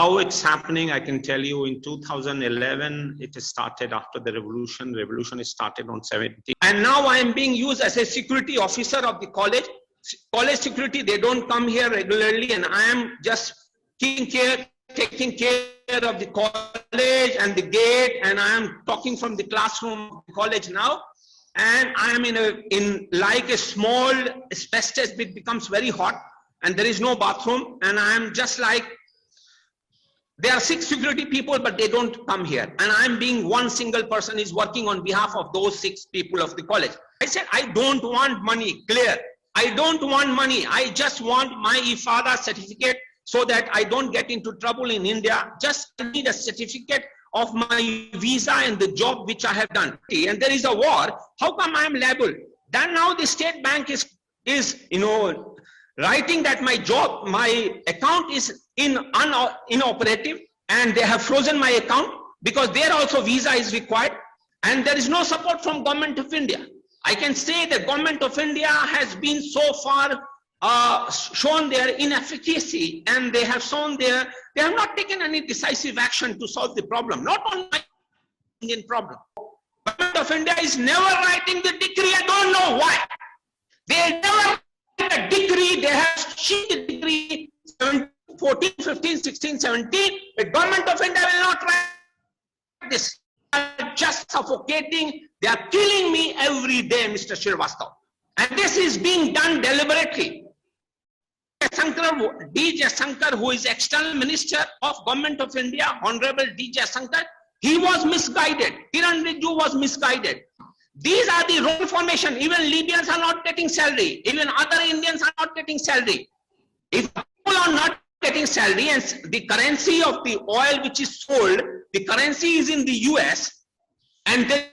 how it's happening, I can tell you. In 2011, it started after the revolution. Revolution started on 17. And now I am being used as a security officer of the college. College security, they don't come here regularly, and I am just taking care of the college and the gate, and I am talking from the classroom of the college now. And I am in like a small asbestos, it becomes very hot, and there is no bathroom, and I am just like, there are 6 security people, but they don't come here. And I'm being one single person is working on behalf of those 6 people of the college. I said, I don't want money, clear. I don't want money. I just want my IFADA certificate so that I don't get into trouble in India. Just need a certificate of my visa and the job which I have done. And there is a war. How come I am liable? Then now the state bank is writing that my account is inoperative, and they have frozen my account because there also visa is required, and there is no support from Government of India. I can say the Government of India has been so far shown their inefficacy, and they have not taken any decisive action to solve the problem, not on my Indian problem. Government of India is never writing the decree. I don't know why. They never a decree, they have cheated the decree 14, 15, 16, 17. The Government of India will not write this. They are just suffocating. They are killing me every day, Mr. Srivastava. And this is being done deliberately. D.J. Shankar, who is External Minister of Government of India, Honorable D.J. Shankar, he was misguided. Kiran Rijiju was misguided. These are the role formation. Even Libyans are not getting salary. Even other Indians are not getting salary. If people are not getting salary, and the currency of the oil which is sold, the currency is in the US, and there is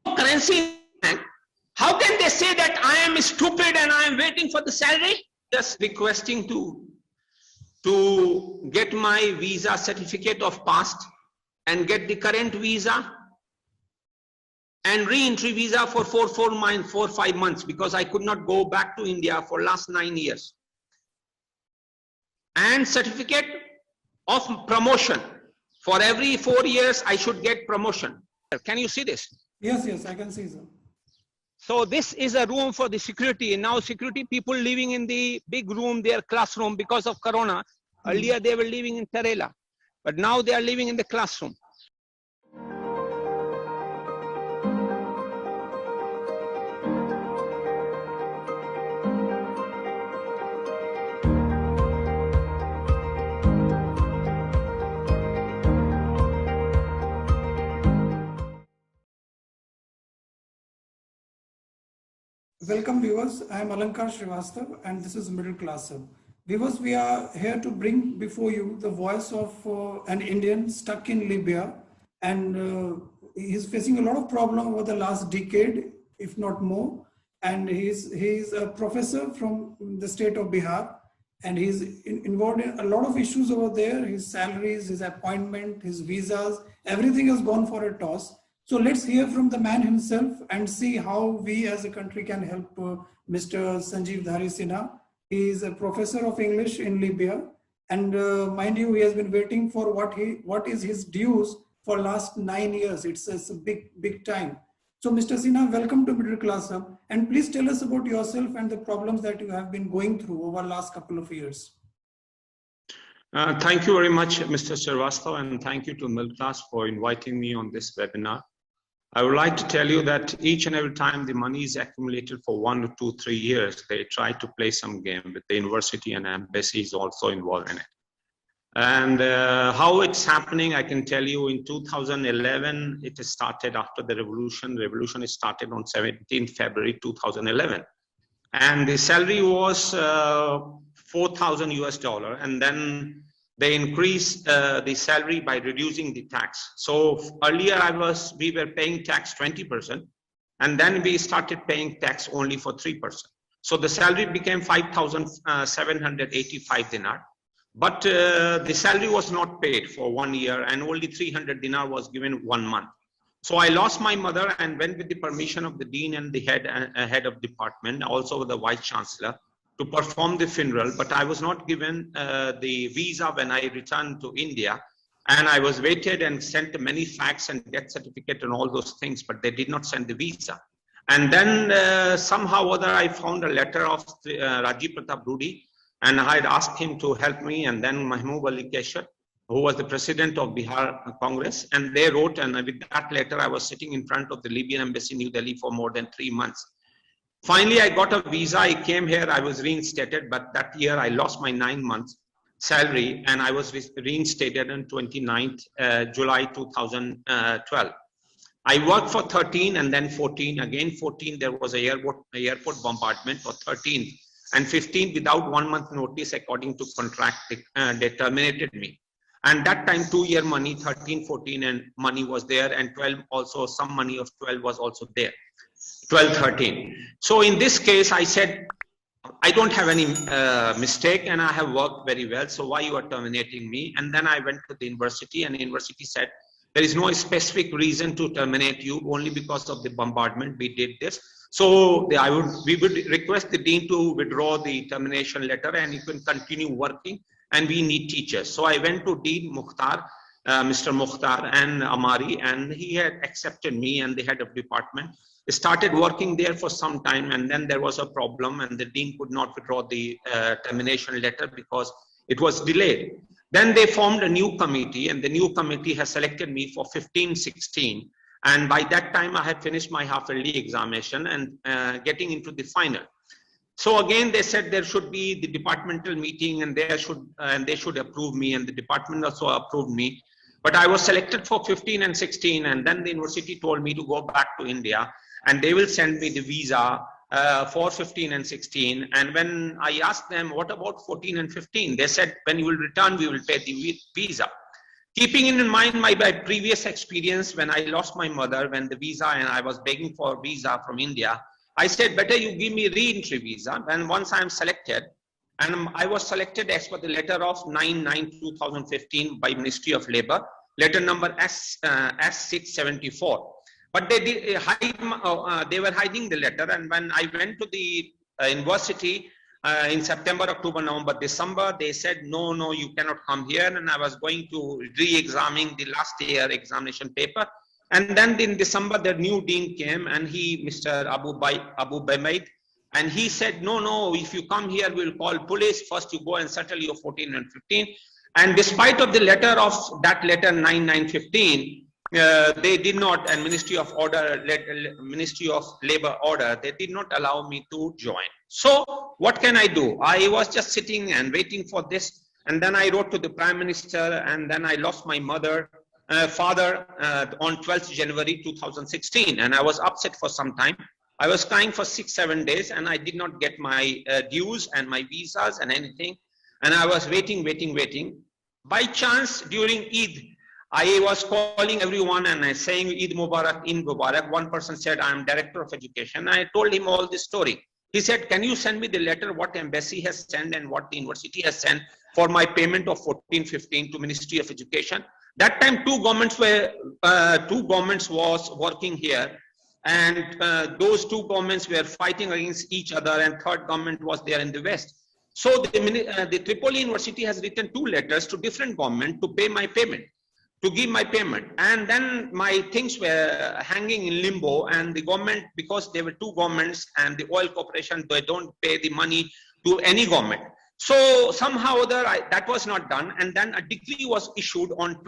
no currency in the bank, how can they say that I am stupid and I am waiting for the salary? Just requesting to get my visa certificate of past and get the current visa and re-entry visa for 4 or 5 months, because I could not go back to India for last 9 years. And certificate of promotion. For every 4 years, I should get promotion. Can you see this? Yes, yes, I can see, sir. So this is a room for the security. Now security people living in the big room, their classroom, because of Corona. Earlier they were living in Terela, but now they are living in the classroom. Welcome viewers, I am Alankar Srivastava and this is Middle Class Hub. Viewers, we are here to bring before you the voice of an Indian stuck in Libya, and he's facing a lot of problem over the last decade, if not more. And he's a professor from the state of Bihar, and he's involved in a lot of issues over there. His salaries, his appointment, his visas, everything has gone for a toss. So let's hear from the man himself and see how we as a country can help Mr. Sanjeev Dhari Sinha. He is a professor of English in Libya, and mind you, he has been waiting for what is his dues for last 9 years. It's a big time. So Mr. Sinha, welcome to Middle Class Hub, and please tell us about yourself and the problems that you have been going through over the last couple of years. Thank you very much, Mr. Srivastava, and thank you to Middle Class for inviting me on this webinar. I would like to tell you that each and every time the money is accumulated for 1 to 2, 3 years, they try to play some game with the university, and embassy is also involved in it. And how it's happening, I can tell you. In 2011, it started after the revolution. Revolution started on 17th February 2011. And the salary was $4,000 US, and then they increased the salary by reducing the tax. So earlier we were paying tax 20%, and then we started paying tax only for 3%. So the salary became 5,785 dinar, but the salary was not paid for 1 year, and only 300 dinar was given 1 month. So I lost my mother and went with the permission of the dean and the head of department, also the vice chancellor. to perform the funeral, but I was not given the visa when I returned to India. And I was waited and sent many facts and death certificate and all those things, but they did not send the visa. And then somehow or other, I found a letter of Rajiv Pratap Rudy, and I had asked him to help me, and then Mahmood Ali Keshar, who was the president of Bihar Congress, and they wrote, and with that letter, I was sitting in front of the Libyan embassy in New Delhi for more than 3 months. Finally, I got a visa, I came here, I was reinstated, but that year I lost my 9 months salary, and I was reinstated on 29th July 2012. I worked for 13 and then 14, again 14, there was a airport bombardment for 13, and 15 without 1 month notice according to contract, they terminated me. And that time 2-year money, 13, 14 and money was there, and 12 also, some money of 12 was also there, 12, 13. So in this case, I said, I don't have any mistake and I have worked very well, so why you are terminating me? And then I went to the university, and the university said, there is no specific reason to terminate you, only because of the bombardment we did this. So we would request the dean to withdraw the termination letter and you can continue working, and we need teachers. So I went to Dean Mukhtar, Mr. Mukhtar and Amari, and he had accepted me, and the head of department. I started working there for some time, and then there was a problem, and the dean could not withdraw the termination letter because it was delayed. Then they formed a new committee, and the new committee has selected me for 15-16. And by that time, I had finished my half-yearly examination and getting into the final. So again, they said there should be the departmental meeting, and they should approve me, and the department also approved me. But I was selected for 15 and 16, and then the university told me to go back to India, and they will send me the visa for 15 and 16. And when I asked them, what about 14 and 15? They said, when you will return, we will pay the visa. Keeping in mind my previous experience when I lost my mother, when the visa, and I was begging for a visa from India, I said, better you give me re-entry visa. And once I am selected, and I was selected as per the letter of 9/9/2015 by Ministry of Labor, letter number S674. But they were hiding the letter. And when I went to the university in September, October, November, December, they said, no, you cannot come here. And I was going to re-examine the last year examination paper. And then in December, the new dean came, and Mr. Abu Bamaid, and he said, no, if you come here, we'll call police. First, you go and settle your 14 and 15. And despite of the letter of that letter 9/9/15, they did not, and Ministry of Labor order, they did not allow me to join. So what can I do? I was just sitting and waiting for this. And then I wrote to the Prime Minister, and then I lost my father on 12th January 2016. And I was upset for some time. I was crying for 6-7 days, and I did not get my dues and my visas and anything. And I was waiting. By chance, during Eid, I was calling everyone and I saying Eid Mubarak, Eid Mubarak. One person said, I am Director of Education. I told him all this story. He said, can you send me the letter what embassy has sent and what the university has sent for my payment of 14-15 to Ministry of Education? That time, two governments was working here, and those two governments were fighting against each other, and third government was there in the West. So the Tripoli University has written 2 letters to different government to pay my payment, to give my payment. And then my things were hanging in limbo, and the government, because there were 2 governments and the oil corporation, they don't pay the money to any government. So somehow or other, that was not done. And then a decree was issued on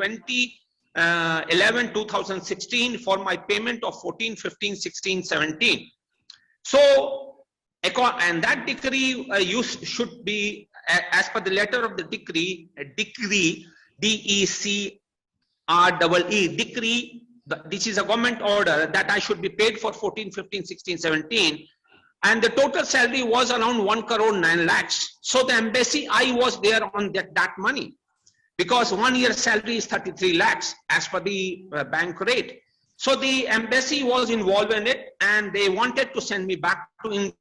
2011-2016 for my payment of 14, 15, 16, 17. So, and that decree should be, as per the letter of the decree, DECREE, decree, this is a government order that I should be paid for 14, 15, 16, 17. And the total salary was around 1,9 lakhs. So the embassy, I was there on that money, because 1 year salary is 33 lakhs as per the bank rate. So the embassy was involved in it, and they wanted to send me back to India.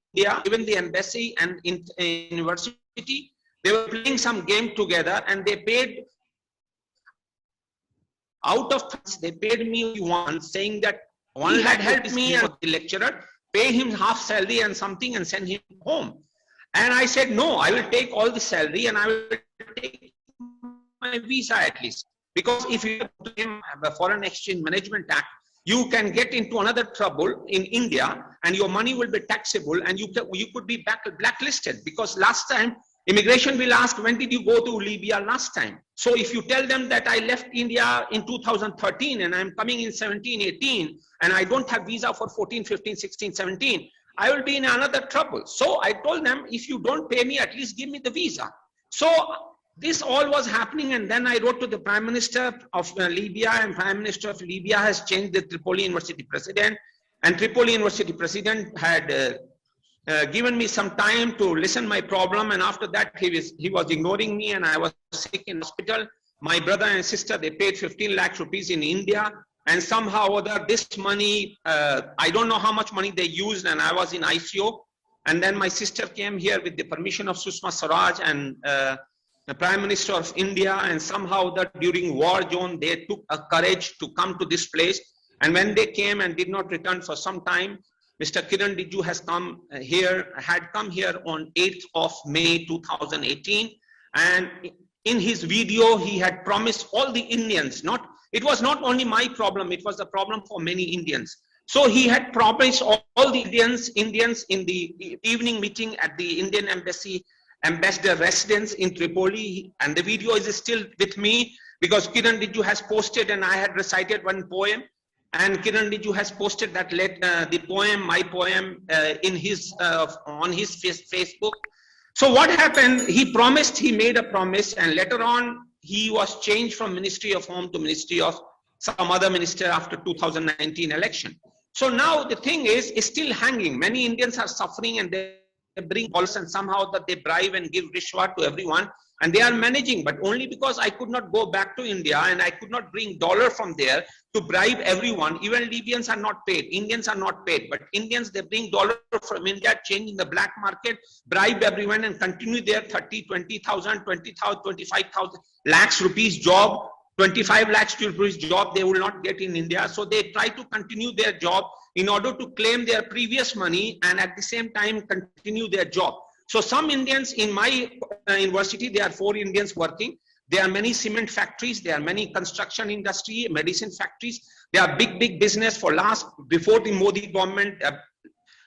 Even the embassy and university, they were playing some game together, and they paid out of funds, they paid me one, saying that one had helped me and the lecturer, pay him half salary and something and send him home. And I said, no, I will take all the salary and I will take my visa at least. Because if you have a Foreign Exchange Management Act, you can get into another trouble in India and your money will be taxable and you could be blacklisted. Because last time, immigration will ask, when did you go to Libya last time? So if you tell them that I left India in 2013 and I'm coming in 17, 18, and I don't have visa for 14, 15, 16, 17, I will be in another trouble. So I told them, if you don't pay me, at least give me the visa. So this all was happening, and then I wrote to the Prime Minister of Libya, and Prime Minister of Libya has changed the Tripoli University President, and Tripoli University President had given me some time to listen my problem, and after that he was ignoring me, and I was sick in hospital. My brother and sister, they paid 15 lakh rupees in India, and somehow or other this money, I don't know how much money they used, and I was in ICO. And then my sister came here with the permission of Sushma Swaraj and the Prime Minister of India, and somehow that during war zone, they took a courage to come to this place. And when they came and did not return for some time, Mr. Kiran Rijiju had come here on 8th of May 2018. And in his video, he had promised all the Indians, it was not only my problem, it was a problem for many Indians. So he had promised all the Indians in the evening meeting at the Indian Ambassador residence in Tripoli, and the video is still with me because Kiran Rijiju has posted, and I had recited one poem, and Kiran Rijiju has posted that my poem in his on his Facebook. So what happened? He made a promise, and later on he was changed from Ministry of Home to Ministry of some other minister after 2019 election. So now the thing is still hanging. Many Indians are suffering, and they bring balls, and somehow that they bribe and give rishwa to everyone, and they are managing. But only because I could not go back to India and I could not bring dollar from there to bribe everyone. Even Libyans are not paid, Indians are not paid, but Indians, they bring dollar from India, change in the black market, bribe everyone, and continue their 30, 20,000, 20,000, 25,000 lakhs rupees job. 25 lakhs rupees job they will not get in India. So they try to continue their job in order to claim their previous money and at the same time continue their job. So some Indians in my university, there are 4 Indians working. There are many cement factories, there are many construction industry, medicine factories. There are big business before the Modi government.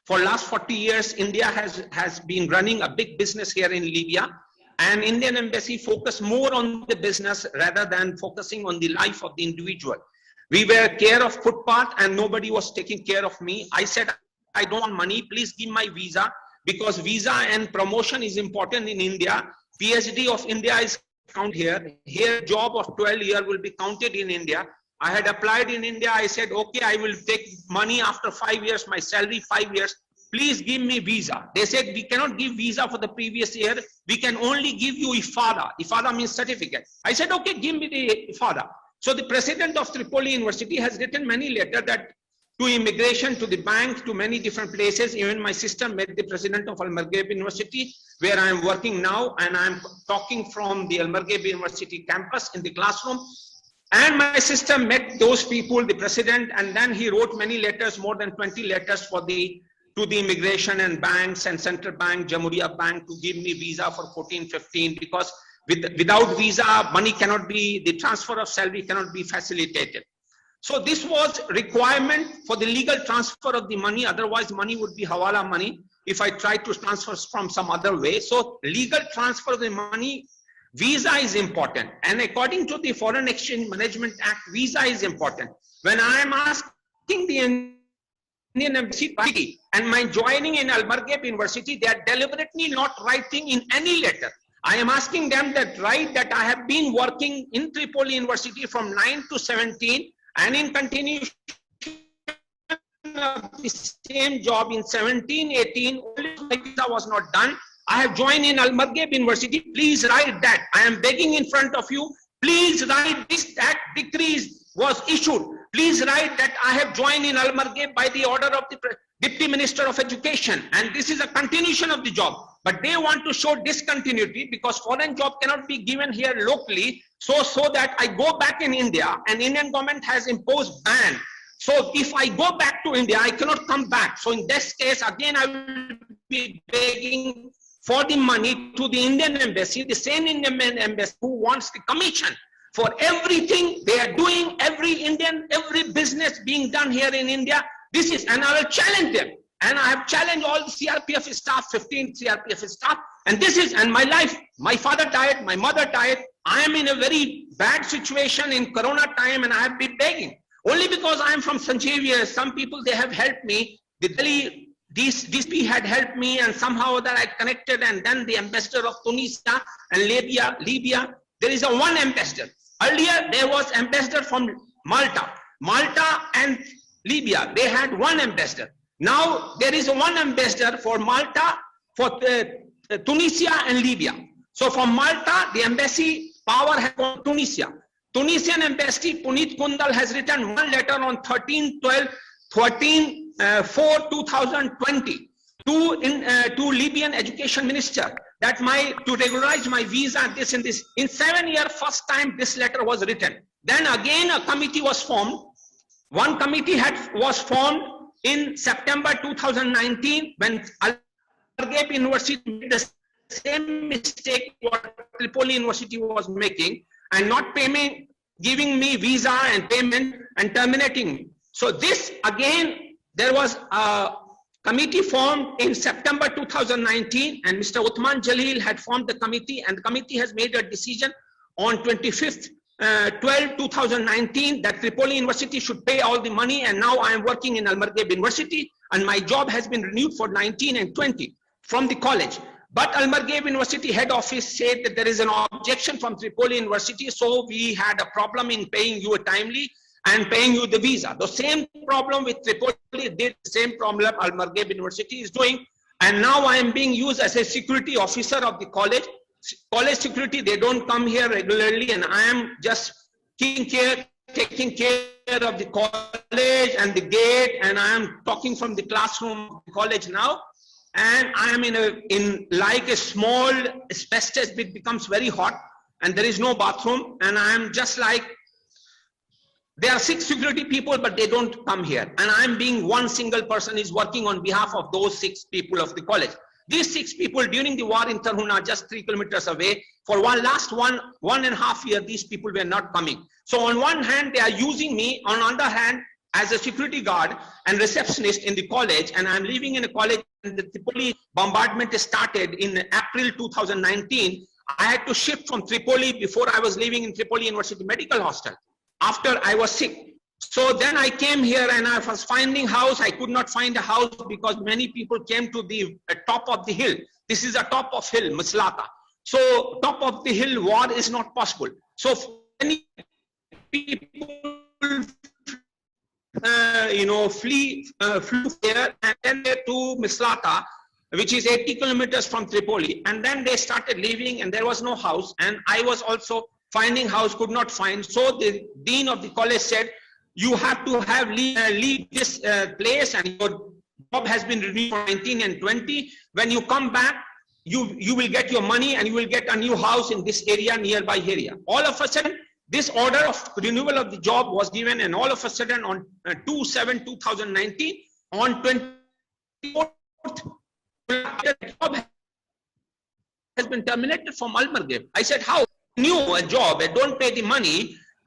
For last 40 years, India has been running a big business here in Libya. And Indian embassy focused more on the business rather than focusing on the life of the individual. We were care of footpath and nobody was taking care of me. I said, I don't want money, please give my visa, because visa and promotion is important in India. PhD of India is counted here. Here job of 12 years will be counted in India. I had applied in India. I said, okay, I will take money after 5 years, my salary 5 years. Please give me visa. They said, we cannot give visa for the previous year. We can only give you ifada. Ifada means certificate. I said, okay, give me the ifada. So the president of Tripoli University has written many letters that to immigration, to the bank, to many different places. Even my sister met the president of Al-Margheb University, where I am working now, and I am talking from the Al-Margheb University campus in the classroom. And my sister met those people, the president, and then he wrote many letters, more than 20 letters to the immigration and banks and central bank, Jamhuriya Bank, to give me visa for 14, 15, because without visa, money cannot be, the transfer of salary cannot be facilitated. So this was requirement for the legal transfer of the money. Otherwise, money would be hawala money if I try to transfer from some other way. So legal transfer of the money, visa is important. And according to the Foreign Exchange Management Act, visa is important. When I am asking the Indian embassy and my joining in Al-Margheb University, they are deliberately not writing in any letter. I am asking them that write that I have been working in Tripoli University from 9 to 17 and in continuation of the same job in 17, 18, only my visa was not done. I have joined in Al-Margheb University. Please write that. I am begging in front of you. Please write this, that decree was issued. Please write that I have joined in Al-Margheb by the order of the Deputy Minister of Education, and this is a continuation of the job. But they want to show discontinuity because foreign job cannot be given here locally, so that I go back in India, and Indian government has imposed ban. So if I go back to India, I cannot come back. So in this case, again, I will be begging for the money to the Indian embassy, the same Indian embassy who wants the commission for everything they are doing, every business being done here in India. This is, and I will challenge them. And I have challenged all the CRPF staff, 15 CRPF staff. And this is, and my life, my father died, my mother died. I am in a very bad situation in Corona time, and I have been begging. Only because I am from Sanjeev, some people, they have helped me. The Delhi DSP had helped me, and somehow that I connected, and then the ambassador of Tunisia and Libya. There is a one ambassador. Earlier, there was ambassador from Malta and Libya. They had one ambassador. Now, there is one ambassador for Malta, for Tunisia and Libya. So from Malta, the embassy power has gone to Tunisia. Tunisian embassy, Puneet Kundal, has written one letter on 13/4/2020 to Libyan education minister that to regularize my visa, this and this. In 7 years, first time this letter was written. Then again a committee was formed. One committee was formed in September 2019 when Al-Maghreb University made the same mistake what Tripoli University was making, and not giving me visa and payment and terminating me. So this again, there was a committee formed in September 2019, and Mr. Uthman Jalil had formed the committee, and the committee has made a decision on 25/12/2019 that Tripoli University should pay all the money. And now I am working in Al-Maghreb University, and my job has been renewed for 19 and 20 from the college. But Al-Maghreb University head office said that there is an objection from Tripoli University, so we had a problem in paying you timely and paying you the visa. The same problem with Tripoli, the same problem Al-Maghreb University is doing. And now I am being used as a security officer of the college. College security, they don't come here regularly, and I am just taking care of the college and the gate, and I am talking from the classroom of the college now. And I am in like a small asbestos, it becomes very hot, and there is no bathroom, and I am just like, there are 6 security people, but they don't come here. And I am being one single person is working on behalf of those 6 people of the college. These 6 people during the war in Tarhuna, just 3 kilometers away, for last one and a half year, these people were not coming. So on one hand, they are using me, on the other hand, as a security guard and receptionist in the college, and I'm living in a college, and the Tripoli bombardment started in April 2019. I had to shift from Tripoli. Before I was living in Tripoli University Medical Hostel after I was sick. So then I came here and I was finding house. I could not find a house because many people came to the top of the hill. This is a top of hill, Maslata. So top of the hill, war is not possible. So many people flew there and then to Mislata, which is 80 kilometers from Tripoli. And then they started living, and there was no house. And I was also finding house, could not find. So the dean of the college said, you have to leave this place, and your job has been renewed for 19 and 20. When you come back, you will get your money, and you will get a new house in this area, nearby area. All of a sudden, this order of renewal of the job was given, and all of a sudden on 2/7/2019, on 24th, the job has been terminated from Al-Maghreb. I said, how? New a job, don't pay the money,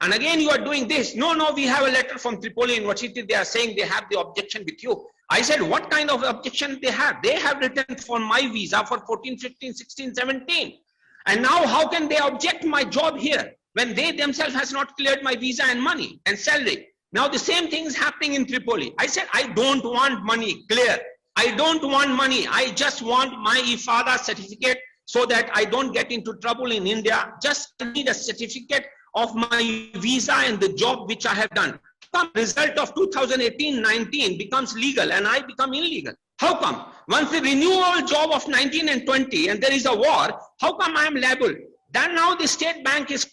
and again you are doing this. No, we have a letter from Tripoli University. They are saying they have the objection with you. I said, what kind of objection they have? They have written for my visa for 14, 15, 16, 17. And now how can they object my job here when they themselves has not cleared my visa and money and salary? Now the same thing is happening in Tripoli. I said, I don't want money, clear. I don't want money. I just want my IFADA certificate so that I don't get into trouble in India. Just need a certificate of my visa and the job which I have done. The result of 2018-19 becomes legal and I become illegal. How come? Once the renewal job of 19 and 20 and there is a war, how come I am liable? Then now the state bank is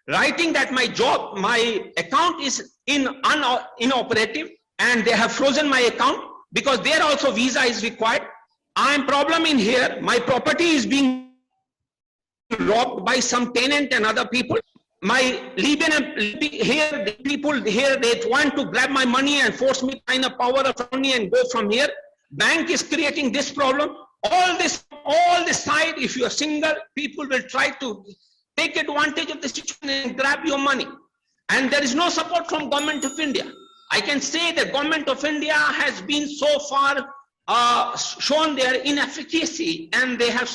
writing that my job, my account is inoperative, and they have frozen my account because there also visa is required. I am problem in here. My property is being robbed by some tenant and other people. My Libyan here, the people here, they want to grab my money and force me to sign a power of attorney and go from here. Bank is creating this problem. All this side, if you are single, people will try to take advantage of the situation and grab your money. And there is no support from Government of India. I can say the Government of India has been so far shown their inefficacy, and they have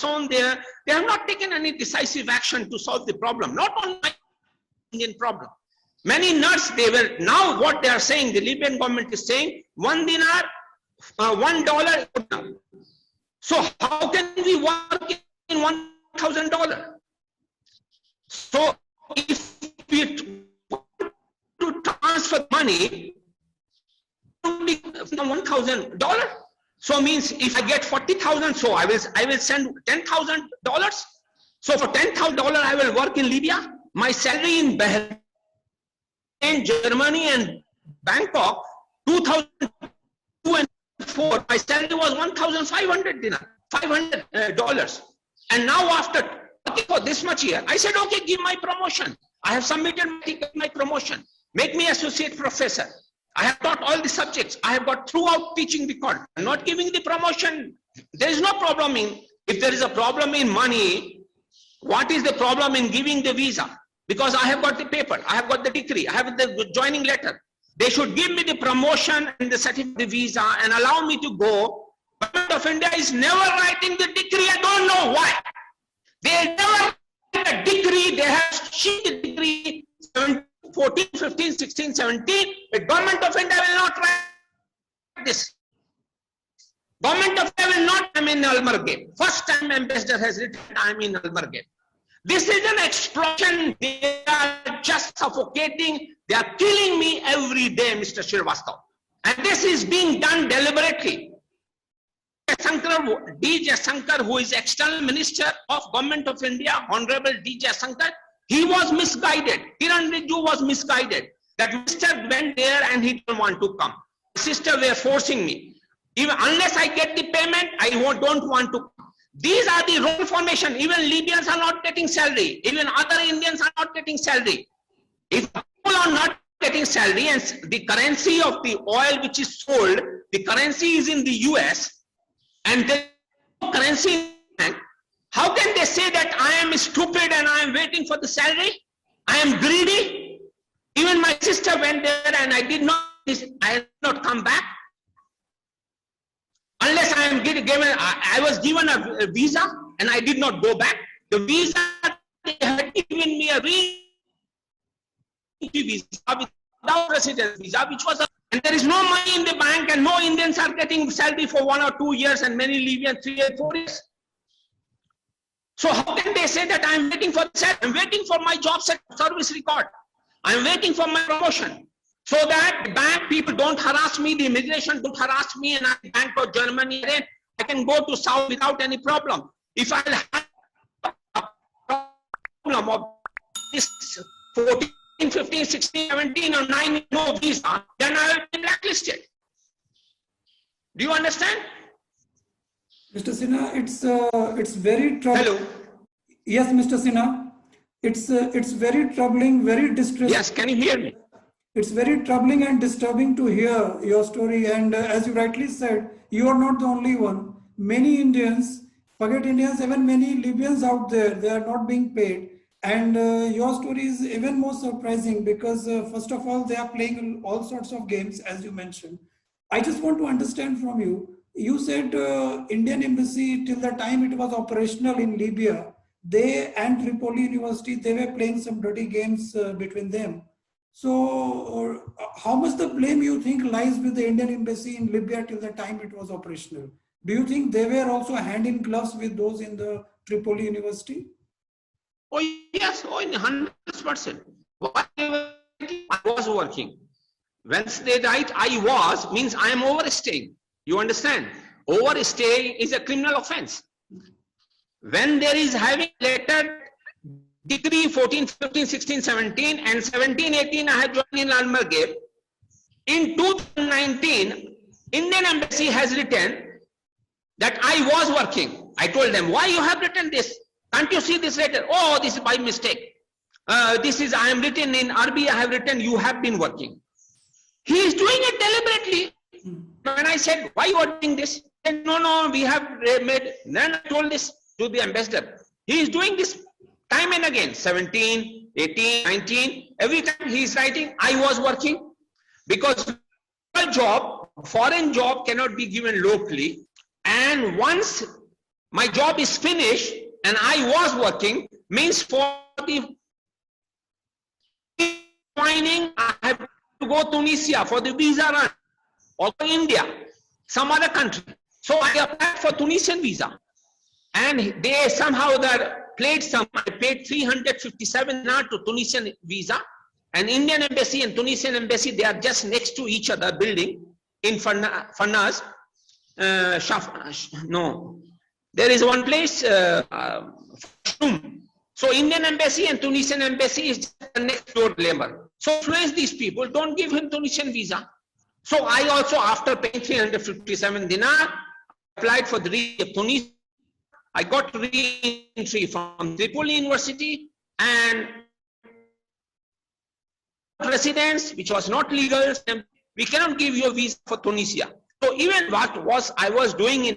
not taken any decisive action to solve the problem, not only the Indian problem. Many nuts, now what they are saying, the Libyan government is saying, $1 dinar, $1. So how can we work in $1,000? So if we to transfer money, $1,000. So means if I get 40,000, so I will send $10,000. So for $10,000, I will work in Libya. My salary in Bahrain, Germany, and Bangkok, 2002 and 2004, my salary was $1,500. And now after working for this much year, I said, okay, give my promotion. I have submitted my promotion. Make me associate professor. I have taught all the subjects. I have got throughout teaching record. I'm not giving the promotion. There is no problem if there is a problem in money, what is the problem in giving the visa? Because I have got the paper, I have got the degree, I have the joining letter. They should give me the promotion and the certificate, the visa, and allow me to go. Government of India is never writing the degree. I don't know why. They never write a degree. They have sheet the degree 14, 15, 16, 17. The Government of India will not write this. Government of India will not. I'm in Almargate. First time ambassador has written, I'm in Almargate. This is an explosion. They are just suffocating. They are killing me every day, Mr. Srivastava. And this is being done deliberately. D.J. Shankar, who is external minister of Government of India, Honorable D.J. Shankar, he was misguided. Kiran Rijiju was misguided. That minister went there and he didn't want to come. My sister were forcing me. Even unless I get the payment, I don't want to come. These are the role formation. Even Libyans are not getting salary. Even other Indians are not getting salary. If people are not getting salary and the currency of the oil which is sold, the currency is in the US and there is no currency in the bank, how can they say that I am stupid and I am waiting for the salary? I am greedy. Even my sister went there and I did not come back. Unless I am given, I was given a visa and I did not go back. The visa, they had given me a visa without residence visa, which was and there is no money in the bank and no Indians are getting salary for 1 or 2 years and many Libyans 3 or 4 years. So how can they say that I am waiting for the salary? I am waiting for my job service record. I am waiting for my promotion. So that the bank people don't harass me, the immigration don't harass me, and I bank for Germany, then I can go to South without any problem. If I have a problem of this 14, 15, 16, 17 or 9 no visa, then I will be blacklisted. Do you understand? Mr. Sinha, it's very troubling. Hello. Yes, Mr. Sinha, it's very troubling, very distressing. Yes, can you hear me? It's very troubling and disturbing to hear your story. And as you rightly said, you are not the only one. Many Indians, forget Indians, even many Libyans out there, they are not being paid. And your story is even more surprising because first of all, they are playing all sorts of games, as you mentioned. I just want to understand from you. You said Indian embassy till the time it was operational in Libya, they and Tripoli University, they were playing some dirty games between them. So how much the blame you think lies with the Indian embassy in Libya till the time it was operational? Do you think they were also hand in gloves with those in the Tripoli University? Oh yes, 100%. I was working. Once they write I was, means I am overstaying. You understand? Overstaying is a criminal offense. When there is having letter degree 14, 15, 16, 17 and 17, 18 I have joined in Almargate. In 2019, Indian embassy has written that I was working. I told them, why you have written this? Can't you see this letter? Oh, this is by mistake. I am written in Arabic, I have written you have been working. He is doing it deliberately. When I said, why you are doing this? No, no, we have made. Then I told this to the ambassador. He is doing this time and again, 17, 18, 19. Every time he is writing, I was working, because foreign job cannot be given locally. And once my job is finished and I was working, means for the finding, I have to go to Tunisia for the visa run, or India, some other country. So I applied for Tunisian visa, and they somehow played some. I paid 357 to Tunisian visa, and Indian embassy and Tunisian embassy, they are just next to each other building in Farnaz. No, there is one place. So Indian embassy and Tunisian embassy is just the next door neighbor. So influence these people, don't give him Tunisian visa. So I also, after paying 357 dinar, applied for the re-entry of Tunisia. I got re-entry from Tripoli University, and residence, which was not legal, we cannot give you a visa for Tunisia. So even what I was doing in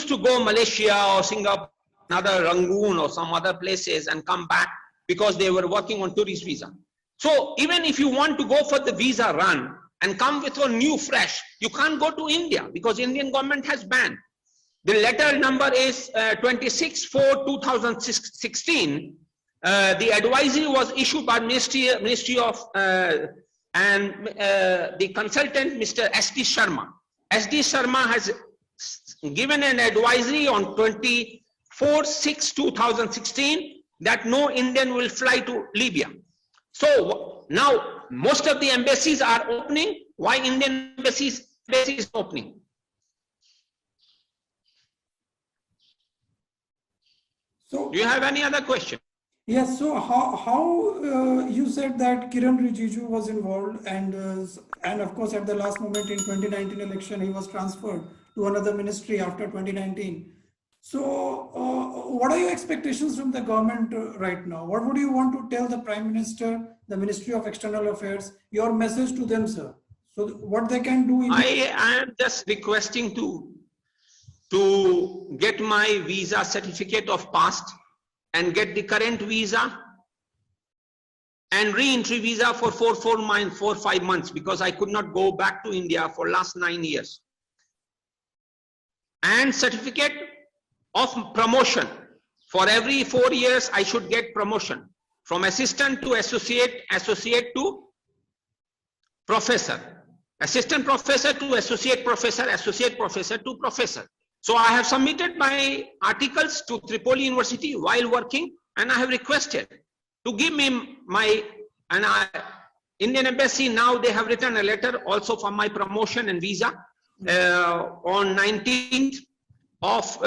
to go Malaysia or Singapore, another Rangoon or some other places and come back, because they were working on tourist visa. So even if you want to go for the visa run and come with a new fresh, you can't go to India, because Indian government has banned. The letter number is 26/4/2016. The advisory was issued by Ministry of and the consultant, Mr. S.D. Sharma. S.D. Sharma has given an advisory on 24/6/2016 that no Indian will fly to Libya. So now most of the embassies are opening. Why Indian embassy is opening? So, do you have any other question? Yes. So how you said that Kiran Rijiju was involved, and of course at the last moment in 2019 election he was transferred to another ministry after 2019. So what are your expectations from the government right now? What would you want to tell the Prime Minister, the Ministry of External Affairs, your message to them, sir? So what they can do? I am just requesting to get my visa certificate of past and get the current visa and re-entry visa for 4-5 months, because I could not go back to India for last 9 years. And certificate of promotion. For every 4 years, I should get promotion from assistant to associate, associate to professor, assistant professor to associate professor, associate professor to professor. So I have submitted my articles to Tripoli University while working, and I have requested to give me my, and Indian Embassy now they have written a letter also for my promotion and visa on 19th of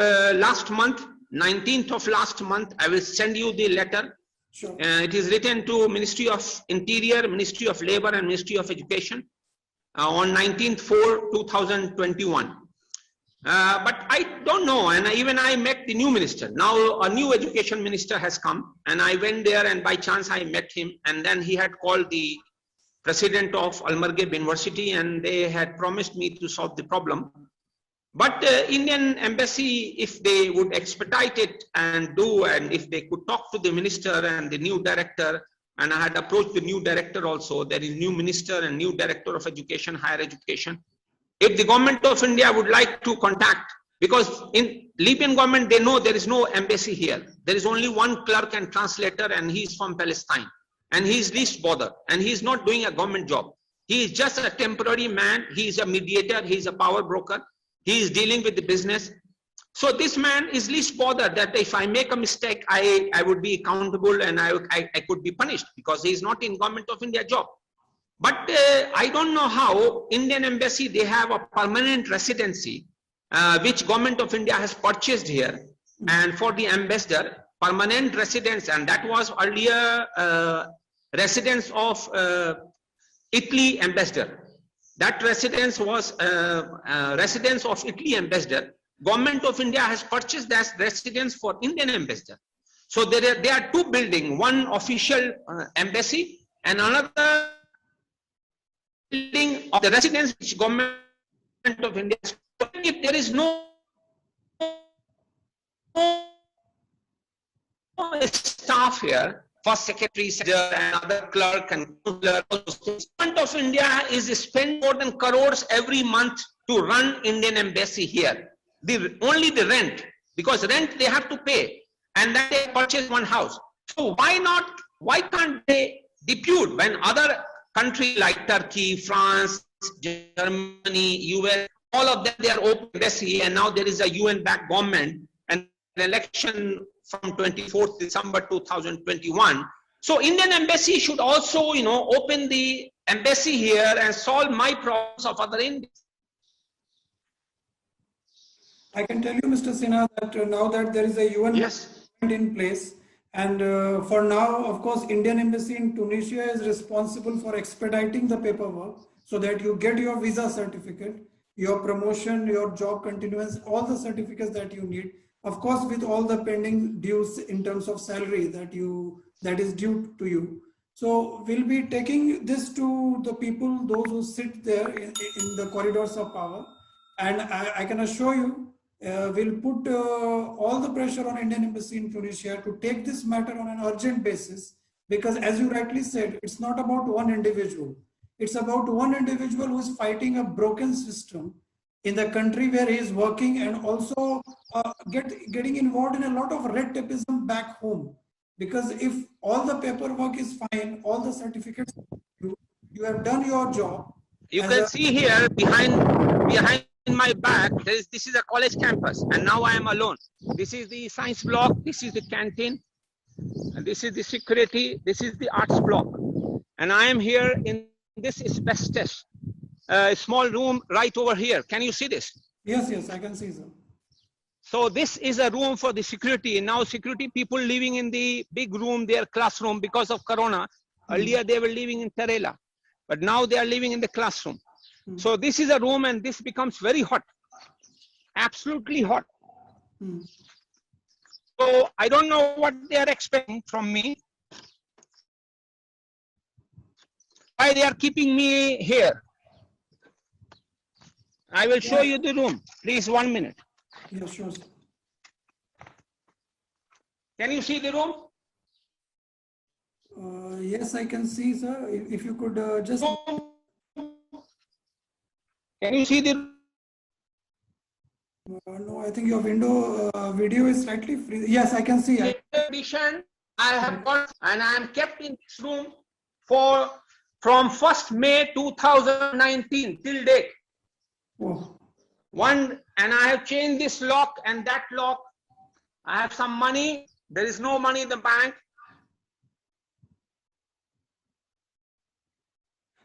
last month. 19th of last month, I will send you the letter. Sure. It is written to Ministry of Interior, Ministry of Labor and Ministry of Education on 19/4/2021. But I don't know, and even I met the new minister. Now a new education minister has come, and I went there, and by chance I met him, and then he had called the president of Al-Marghab University, and they had promised me to solve the problem. But Indian Embassy, if they would expedite it and if they could talk to the minister and the new director, and I had approached the new director also, there is new minister and new director of education, higher education. If the government of India would like to contact, because in Libyan government, they know there is no embassy here. There is only one clerk and translator, and he is from Palestine. And he is least bothered, and he is not doing a government job. He is just a temporary man. He is a mediator. He is a power broker. He is dealing with the business. So this man is least bothered that if I make a mistake, I would be accountable, and I could be punished, because he is not in government of India job. But I don't know how Indian Embassy, they have a permanent residency, which government of India has purchased here. And for the ambassador, permanent residence, and that was earlier residence of Italy ambassador. That residence was residence of Italy ambassador. Government of India has purchased that residence for Indian ambassador. So there are two buildings, one official embassy and another building of the residence which government of India. If there is no staff here, first secretary, and other clerk and counselor, government of India is spending more than crores every month to run Indian embassy here. Only the rent, because rent they have to pay, and then they purchase one house. So why can't they depute when other countries like Turkey, France, Germany, US, all of them, they are open embassy, and now there is a UN-backed government and an election from 24th December 2021. So Indian embassy should also, open the embassy here and solve my problems of other Indians. I can tell you, Mr. Sinha, that now that there is a UN Yes. in place, and for now, of course, Indian embassy in Tunisia is responsible for expediting the paperwork so that you get your visa certificate, your promotion, your job continuance, all the certificates that you need. Of course, with all the pending dues in terms of salary that is due to you. So we'll be taking this to the people, those who sit there in the corridors of power, and I can assure you, we'll put all the pressure on Indian embassy in Tunisia to take this matter on an urgent basis, because as you rightly said, it's not about one individual. It's about one individual who is fighting a broken system in the country where he is working, and also getting involved in a lot of red tapeism back home. Because if all the paperwork is fine, all the certificates, you have done your job. You can see here behind my back, this is a college campus, and now I am alone. This is the science block, this is the canteen, and this is the security, this is the arts block. And I am here in this asbestos, small room right over here. Can you see this? Yes, I can see, sir. So this is a room for the security. Now security people living in the big room, their classroom, because of Corona. Earlier they were living in Terela, but now they are living in the classroom. So this is a room, and this becomes very hot, absolutely hot. So I don't know what they are expecting from me. Why they are keeping me here? I will show you the room. Please, 1 minute. Yeah, sure, sir. Can you see the room? Yes, I can see, sir. If you could just... Can you see the... no, I think your video is slightly free. Yes, I can see. Edition I have got, and I am kept in this room from 1st May 2019 till date. Oh. And I have changed this lock and that lock. I have some money. There is no money in the bank.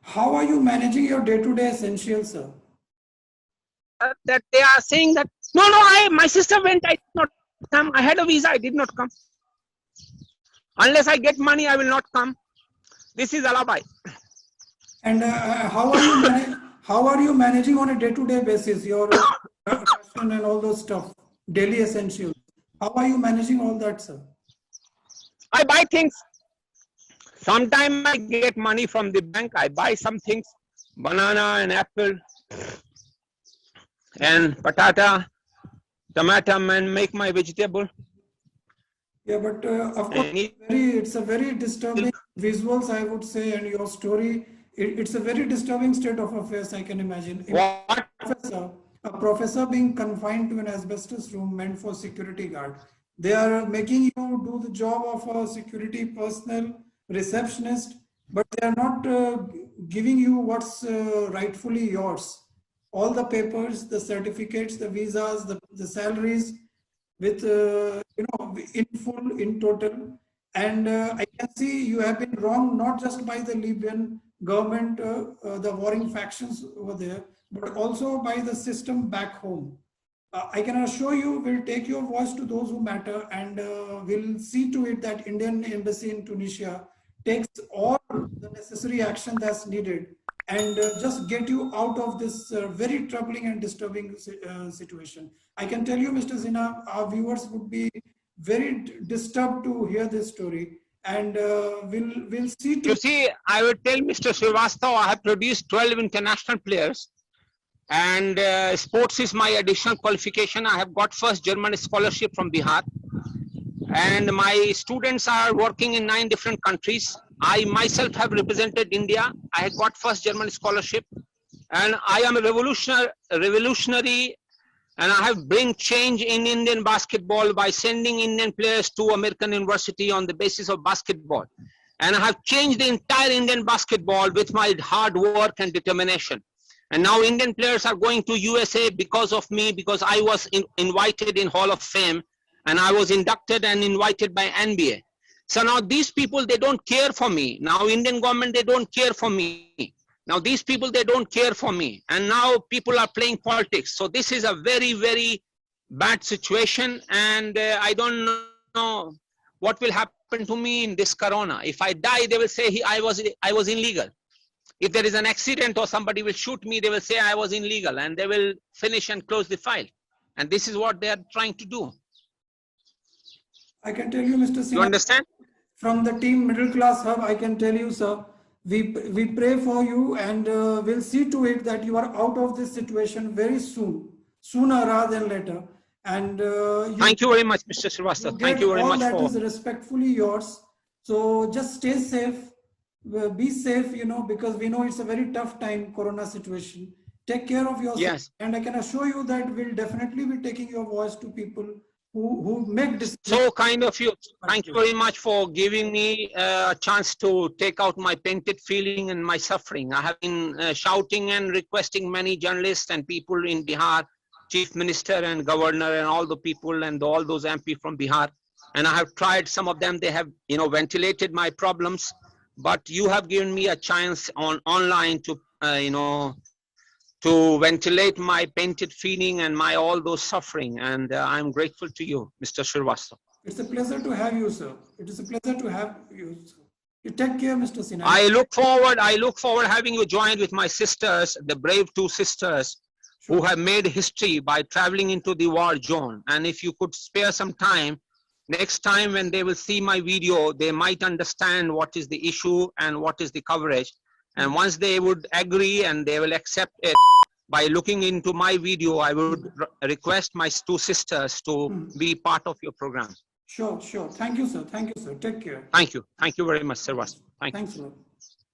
How are you managing your day-to-day essentials, sir? That they are saying that no, my sister went, I did not come. I had a visa, I did not come. Unless I get money, I will not come. This is alibi. And how are you managing on a day-to-day basis your fashion and all those stuff, daily essentials? How are you managing all that, sir? I buy things. Sometimes I get money from the bank. I buy some things, banana and apple and patata, tomato, and make my vegetable. Yeah, but of course, it's a very disturbing visuals, I would say, and your story. It's a very disturbing state of affairs, I can imagine. What? A professor being confined to an asbestos room meant for security guard. They are making you do the job of a security personnel, receptionist, but they are not giving you what's rightfully yours. All the papers, the certificates, the visas, the salaries, with in full, in total. And I can see you have been wronged not just by the Libyan government, the warring factions over there, but also by the system back home. I can assure you, we'll take your voice to those who matter, and we'll see to it that Indian embassy in Tunisia takes all the necessary action that's needed, and just get you out of this very troubling and disturbing situation. I can tell you, Mr. Sinha, our viewers would be very disturbed to hear this story. and we'll see to. You see, I will tell Mr. Srivastava, I have produced 12 international players, and sports is my additional qualification. I have got first German scholarship from Bihar, and my students are working in 9 different countries. I myself have represented India. I have got first German scholarship, and I am a revolutionary, and I have bring change in Indian basketball by sending Indian players to American University on the basis of basketball. And I have changed the entire Indian basketball with my hard work and determination. And now Indian players are going to USA because of me, because I was invited in Hall of Fame, and I was inducted and invited by NBA. So now these people, they don't care for me. Now Indian government, they don't care for me. Now these people, they don't care for me. And now people are playing politics. So this is a very, very bad situation. And I don't know what will happen to me in this corona. If I die, they will say I was illegal. If there is an accident or somebody will shoot me, they will say I was illegal, and they will finish and close the file. And this is what they are trying to do. I can tell you, Mr. Sinha, you understand? From the team Middle Class Hub, I can tell you, sir, we pray for you, and we'll see to it that you are out of this situation very soon, sooner rather than later. And thank you very much, Mr. Srivastava. Thank you very much. All that is respectfully yours. So just stay safe, be safe, because we know it's a very tough time, corona situation. Take care of yourself. Yes. And I can assure you that we'll definitely be taking your voice to people who make decisions. So kind of you. Thank you very much for giving me a chance to take out my painted feeling and my suffering. I have been shouting and requesting many journalists and people in Bihar, Chief Minister and Governor and all the people and all those MP from Bihar. And I have tried, some of them, they have, ventilated my problems, but you have given me a chance online to, to ventilate my painted feeling and my all those suffering. And I'm grateful to you, Mr. Srivastava. It's a pleasure to have you, sir. It is a pleasure to have you, sir. You take care, Mr. Sinha. I look forward having you joined with my sisters, the brave 2 sisters, who have made history by traveling into the war zone. And if you could spare some time, next time when they will see my video, they might understand what is the issue and what is the coverage. And once they would agree and they will accept it by looking into my video, I would request my 2 sisters to be part of your program. Sure. Thank you, sir. Thank you, sir. Take care. Thank you. Thank you very much, sir. Thank you. Thanks a lot.